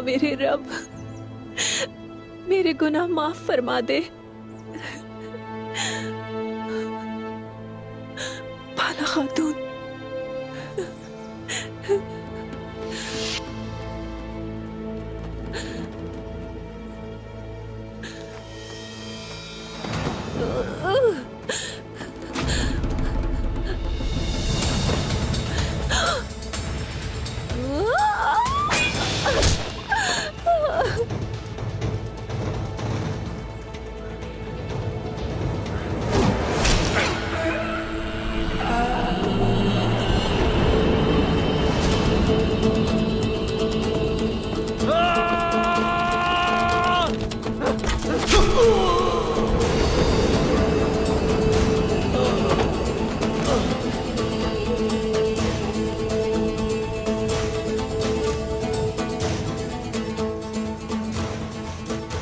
मेरे रब, मेरे गुनाह माफ फरमा दे। बाला खातून,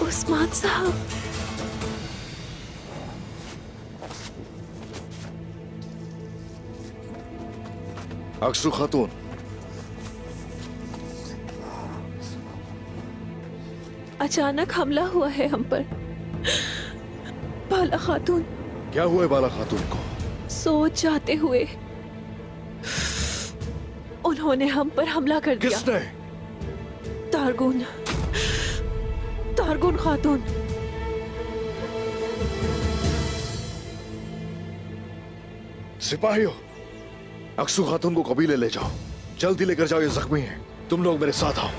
उस्मान साहब, अक्सू खातून, अचानक हमला हुआ है हम पर। बाला खातून, क्या हुआ है बाला खातून को? सोच जाते हुए उन्होंने हम पर हमला कर दिया। किसने? तारगुन, तारगुन खातून। सिपाहियों, अक्सू खातून को कबीले ले जाओ, जल्दी लेकर जाओ, ये जख्मी है। तुम लोग मेरे साथ आओ।